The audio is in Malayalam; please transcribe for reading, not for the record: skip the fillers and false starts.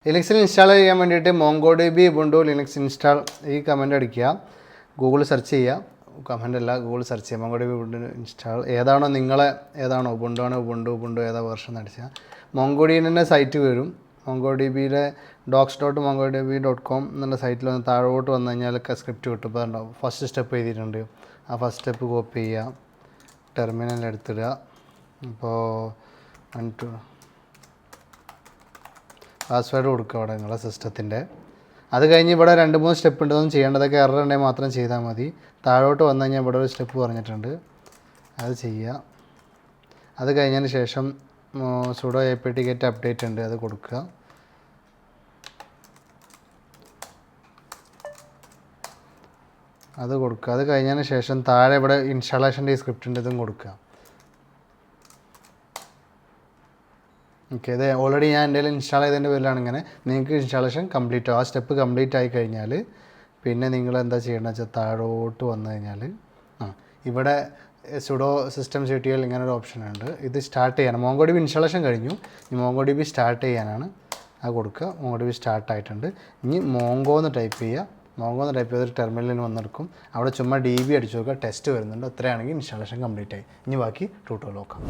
ലിനക്സിൽ ഇൻസ്റ്റാൾ ചെയ്യാൻ വേണ്ടിയിട്ട് MongoDB Ubuntu Linux ഇൻസ്റ്റാൾ ഈ കമൻറ്റ് അടിക്കുക. ഗൂഗിൾ സെർച്ച് ചെയ്യുക. കമൻ്റ് അല്ല, ഗൂഗിൾ സെർച്ച് ചെയ്യുക. MongoDB Ubuntu ഇൻസ്റ്റാൾ ഏതാണോ ഏതാണോ Ubuntu ഏതാ വേർഷൻ അടിച്ചാൽ MongoDB സൈറ്റ് വരും. MongoDBയുടെ docs.mongodb.com എന്നുള്ള സൈറ്റിൽ വന്ന് താഴോട്ട് വന്നു കഴിഞ്ഞാൽ സ്ക്രിപ്റ്റ് കിട്ടും. ഇപ്പോൾ ഉണ്ടാവും ഫസ്റ്റ് സ്റ്റെപ്പ് എഴുതിയിട്ടുണ്ട്. ആ ഫസ്റ്റ് സ്റ്റെപ്പ് കോപ്പി ചെയ്യുക, ടെർമിനൽ എടുത്തിടുക. ഇപ്പോൾ 1 2 പാസ്വേഡ് കൊടുക്കുക അവിടെ നിങ്ങളുടെ സിസ്റ്റത്തിൻ്റെ. അത് കഴിഞ്ഞ് ഇവിടെ 2-3 സ്റ്റെപ്പ് ഉണ്ട്. ഒന്നും ചെയ്യേണ്ടതൊക്കെ എറർ ഉണ്ടെങ്കിൽ മാത്രം ചെയ്താൽ മതി. താഴോട്ട് വന്നു കഴിഞ്ഞാൽ ഇവിടെ ഒരു സ്റ്റെപ്പ് പറഞ്ഞിട്ടുണ്ട്, അത് ചെയ്യുക. അത് കഴിഞ്ഞതിന് ശേഷം sudo apt get അപ്ഡേറ്റ് ഉണ്ട്, അത് കൊടുക്കുക. അത് കഴിഞ്ഞതിന് ശേഷം താഴെ ഇവിടെ ഇൻസ്റ്റാളേഷൻ്റെ ഈ സ്ക്രിപ്റ്റ് ഉണ്ട്, ഇതും കൊടുക്കുക. ഓക്കെ, ഇത് ഓൾറെഡി ഞാൻ എൻ്റെ ഇൻസ്റ്റാൾ ചെയ്തതിൻ്റെ പേരിലാണ് ഇങ്ങനെ. നിങ്ങൾക്ക് ഇൻസ്റ്റാളേഷൻ കംപ്ലീറ്റ് ആവും. ആ സ്റ്റെപ്പ് കംപ്ലീറ്റ് ആയി കഴിഞ്ഞാൽ പിന്നെ നിങ്ങൾ എന്താ ചെയ്യണമെന്ന് വെച്ചാൽ താഴോട്ട് വന്നു കഴിഞ്ഞാൽ ഇവിടെ sudo system ctl ഇങ്ങനൊരു ഓപ്ഷൻ ഉണ്ട്. ഇത് സ്റ്റാർട്ട് ചെയ്യാനാണ്. MongoDB ഇൻസ്റ്റാളേഷൻ കഴിഞ്ഞു, ഇനി MongoDB സ്റ്റാർട്ട് ചെയ്യാനാണ്. അത് കൊടുക്കുക. MongoDB സ്റ്റാർട്ട് ആയിട്ടുണ്ട്. ഇനി Mongo എന്ന് ടൈപ്പ് ചെയ്യുക. Mongo എന്ന് ടൈപ്പ് ചെയ്തൊരു ടെർമിനലിൽ വന്നെടുക്കും. അവിടെ ചുമ്മാ DB അടിച്ചു നോക്കുക, ടെസ്റ്റ് വരുന്നുണ്ട്. അത്രയാണെങ്കിൽ ഇൻസ്റ്റാളേഷൻ കംപ്ലീറ്റ് ആയി. ഇനി ബാക്കി ട്യൂട്ടോറിയൽ നോക്കാം.